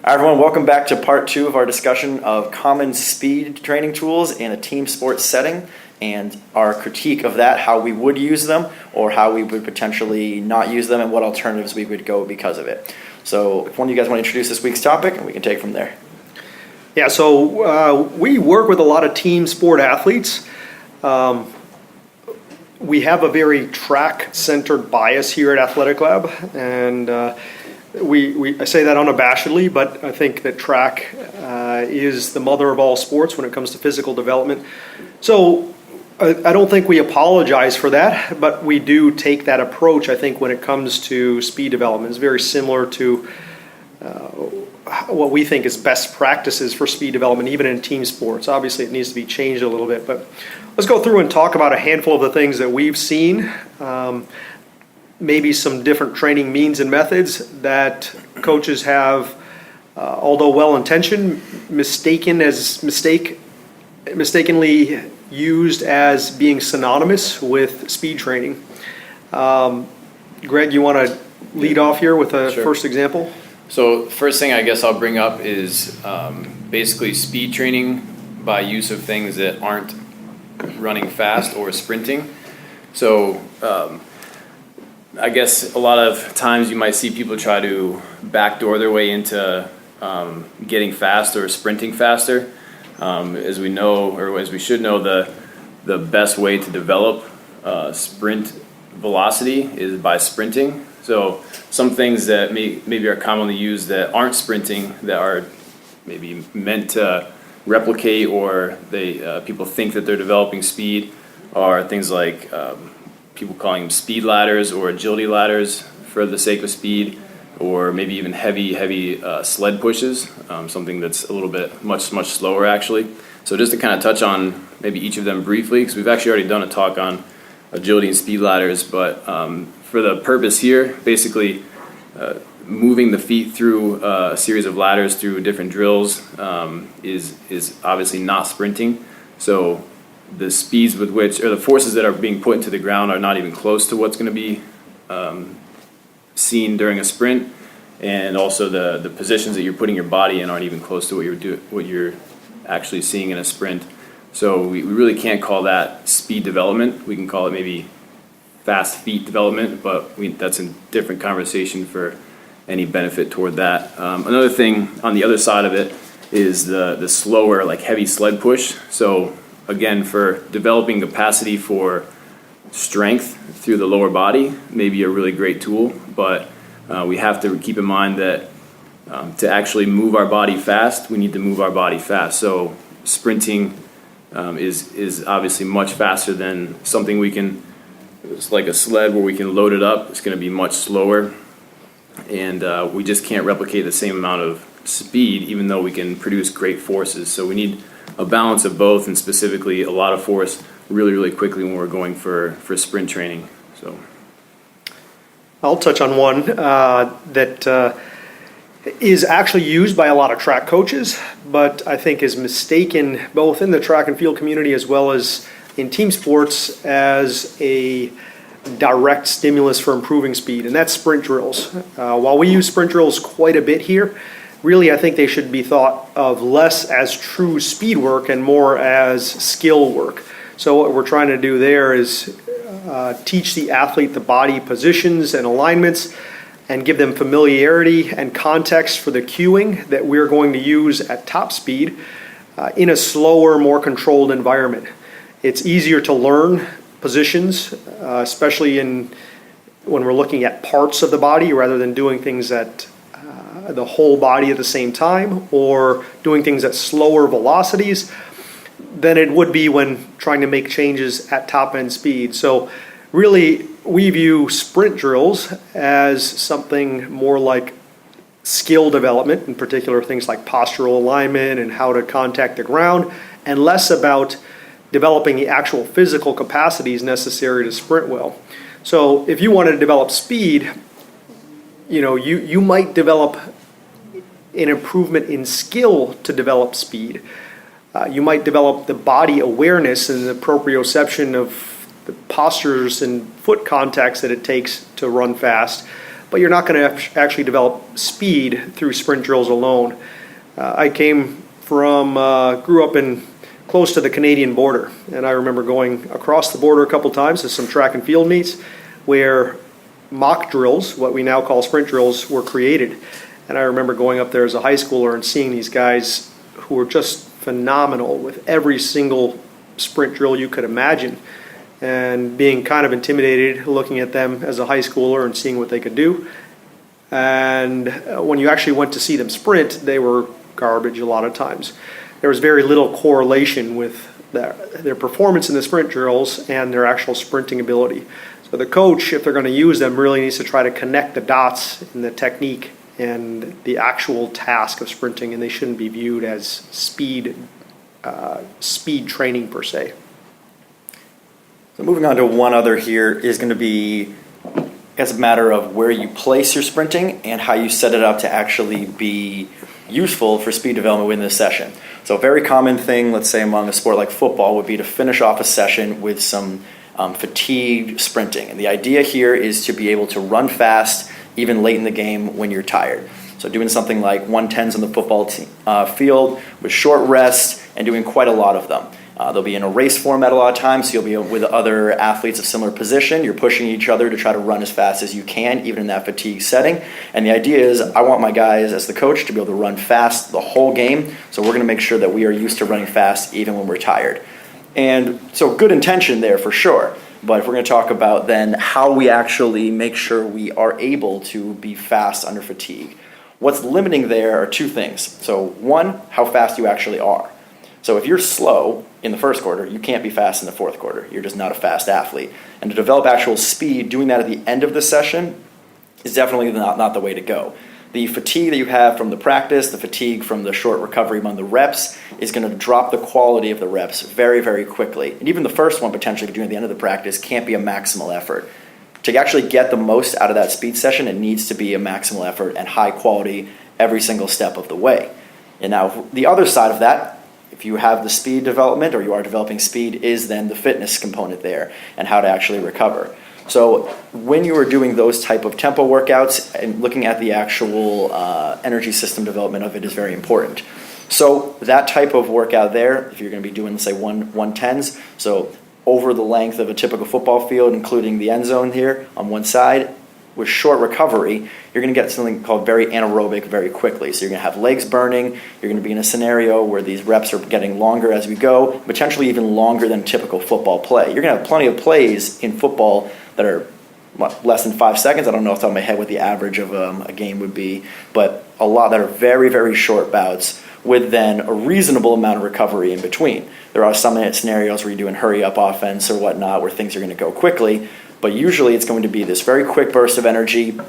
Hi everyone, welcome back to part 2 of our discussion of common speed training tools in a team sports setting and our critique of that, how we would use them or how we would potentially not use them and what alternatives we would go because of it. So if one of you guys want to introduce this week's topic, and we can take from there. Yeah, so we work with a lot of team sport athletes. We have a very track-centered bias here at Athletic Lab, and I say that unabashedly, but I think that track is the mother of all sports when it comes to physical development. So I don't think we apologize for that, but we do take that approach, I think, when it comes to speed development. It's very similar to what we think is best practices for speed development, even in team sports. Obviously, it needs to be changed a little bit, but let's go through and talk about a handful of the things that we've seen. Maybe some different training means and methods that coaches have, although well-intentioned, mistakenly used as being synonymous with speed training. Greg, you want to lead off here with a first example? So first thing I guess I'll bring up is basically speed training by use of things that aren't running fast or sprinting. So I guess a lot of times you might see people try to backdoor their way into getting fast or sprinting faster. As we know, or as we should know, the best way to develop sprint velocity is by sprinting. So some things that maybe are commonly used that aren't sprinting, that are maybe meant to replicate, or people think that they're developing speed, are things like people calling them speed ladders or agility ladders for the sake of speed, or maybe even heavy sled pushes, something that's a little bit much slower actually. So just to kind of touch on maybe each of them briefly, because we've actually already done a talk on agility and speed ladders, but for the purpose here, basically moving the feet through a series of ladders through different drills is obviously not sprinting. So the speeds with which, or the forces that are being put into the ground, are not even close to what's going to be seen during a sprint, and also the positions that you're putting your body in aren't even close to what you're actually seeing in a sprint. So we really can't call that speed development. We can call it maybe fast feet development, but that's a different conversation for any benefit toward that. Another thing on the other side of it is the slower, like heavy sled push. So again, for developing capacity for strength through the lower body, maybe a really great tool, but we have to keep in mind that to actually move our body fast, we need to move our body fast. So sprinting is obviously much faster than something it's like a sled where we can load it up. It's going to be much slower, and we just can't replicate the same amount of speed, even though we can produce great forces. So we need a balance of both, and specifically a lot of force really quickly when we're going for sprint training. So I'll touch on one that is actually used by a lot of track coaches, but I think is mistaken both in the track and field community as well as in team sports as a direct stimulus for improving speed, and that's sprint drills. While we use sprint drills quite a bit here, really I think they should be thought of less as true speed work and more as skill work. So what we're trying to do there is teach the athlete the body positions and alignments and give them familiarity and context for the cueing that we're going to use at top speed in a slower, more controlled environment. It's easier to learn positions, especially when we're looking at parts of the body rather than doing things at the whole body at the same time, or doing things at slower velocities than it would be when trying to make changes at top end speed. So really, we view sprint drills as something more like skill development, in particular things like postural alignment and how to contact the ground, and less about developing the actual physical capacities necessary to sprint well. So if you wanted to develop speed, you might develop an improvement in skill to develop speed. You might develop the body awareness and the proprioception of the postures and foot contacts that it takes to run fast. but you're not going to actually develop speed through sprint drills alone. I grew up close to the Canadian border, and I remember going across the border a couple times to some track and field meets where mock drills, what we now call sprint drills, were created. And I remember going up there as a high schooler and seeing these guys who were just phenomenal with every single sprint drill you could imagine, and being kind of intimidated looking at them as a high schooler and seeing what they could do. And when you actually went to see them sprint, they were garbage a lot of times. There was very little correlation with their performance in the sprint drills and their actual sprinting ability. So the coach, if they're going to use them, really needs to try to connect the dots in the technique and the actual task of sprinting, and they shouldn't be viewed as speed training per se. So moving on to one other here is going to be as a matter of where you place your sprinting and how you set it up to actually be useful for speed development within the session. So a very common thing, let's say among a sport like football, would be to finish off a session with some fatigue sprinting. And the idea here is to be able to run fast even late in the game when you're tired. So doing something like 110s on the football field with short rest and doing quite a lot of them. They'll be in a race format a lot of times, so you'll be with other athletes of similar position. You're pushing each other to try to run as fast as you can, even in that fatigue setting. And the idea is I want my guys, as the coach, to be able to run fast the whole game. So we're going to make sure that we are used to running fast even when we're tired. And so good intention there for sure. But if we're going to talk about then how we actually make sure we are able to be fast under fatigue, what's limiting there are two things. So one, how fast you actually are. So if you're slow in the first quarter, you can't be fast in the fourth quarter. You're just not a fast athlete. And to develop actual speed, doing that at the end of the session is definitely not the way to go. The fatigue that you have from the practice, the fatigue from the short recovery among the reps is going to drop the quality of the reps very, very quickly. And even the first one, potentially doing at the end of the practice, can't be a maximal effort. To actually get the most out of that speed session, it needs to be a maximal effort and high quality every single step of the way. And now the other side of that, if you have the speed development or you are developing speed, is then the fitness component there and how to actually recover. So when you are doing those type of tempo workouts and looking at the actual energy system development of it is very important. So that type of workout there, if you're going to be doing, let's say, 110s, so over the length of a typical football field, including the end zone here on one side, with short recovery, you're going to get something called very anaerobic very quickly. So you're going to have legs burning. You're going to be in a scenario where these reps are getting longer as we go, potentially even longer than typical football play. You're going to have plenty of plays in football that are less than 5 seconds. I don't know off the top of my head what the average of a game would be, but a lot that are very, very short bouts with then a reasonable amount of recovery in between. There are some scenarios where you're doing hurry-up offense or whatnot where things are going to go quickly, but usually it's going to be this very quick burst of energy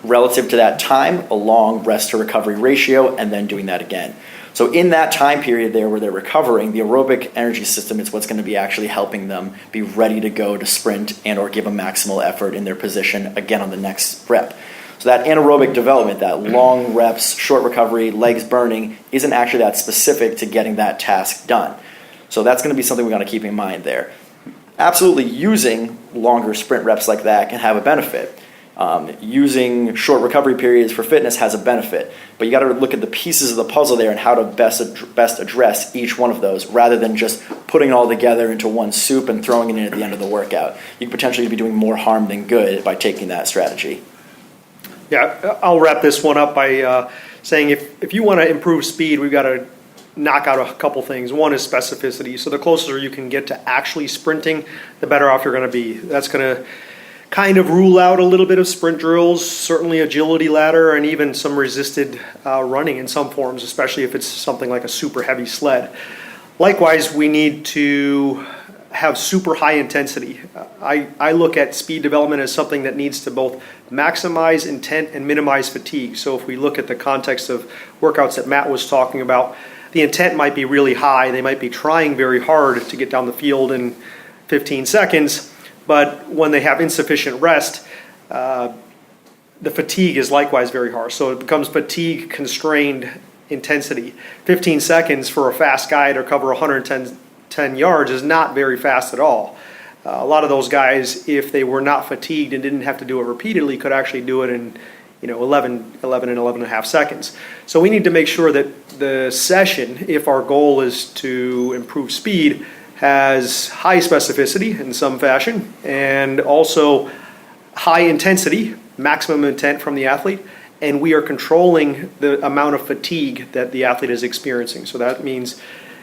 relative to that time, a long rest to recovery ratio, and then doing that again. So in that time period there where they're recovering, the aerobic energy system is what's going to be actually helping them be ready to go to sprint and or give a maximal effort in their position again on the next rep. So that anaerobic development, that long reps, short recovery, legs burning, isn't actually that specific to getting that task done. So that's going to be something we got to keep in mind there. Absolutely using longer sprint reps like that can have a benefit. Using short recovery periods for fitness has a benefit, but you got to look at the pieces of the puzzle there and how to best address each one of those rather than just putting it all together into one soup and throwing it in at the end of the workout. You could potentially be doing more harm than good by taking that strategy. Yeah, I'll wrap this one up by saying if you want to improve speed, we've got to knock out a couple things. One is specificity. So the closer you can get to actually sprinting, the better off you're going to be. That's going to kind of rule out a little bit of sprint drills, certainly agility ladder, and even some resisted running in some forms, especially if it's something like a super heavy sled. Likewise, we need to have super high intensity. I look at speed development as something that needs to both maximize intent and minimize fatigue. So if we look at the context of workouts that Matt was talking about, the intent might be really high. They might be trying very hard to get down the field in 15 seconds, but when they have insufficient rest, the fatigue is likewise very harsh. So it becomes fatigue-constrained intensity. 15 seconds for a fast guy to cover 110 yards is not very fast at all. A lot of those guys, if they were not fatigued and didn't have to do it repeatedly, could actually do it in 11 and 11 and a half seconds. So we need to make sure that the session, if our goal is to improve speed, has high specificity in some fashion and also high intensity, maximum intent from the athlete, and we are controlling the amount of fatigue that the athlete is experiencing. So that means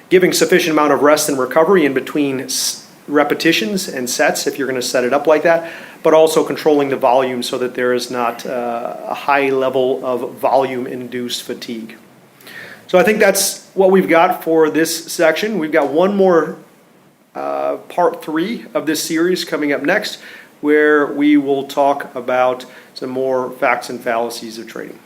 giving sufficient amount of rest and recovery in between repetitions and sets if you're going to set it up like that, but also controlling the volume so that there is not a high level of volume-induced fatigue. So I think that's what we've got for this section. We've got one more part 3 of this series coming up next, where we will talk about some more facts and fallacies of training.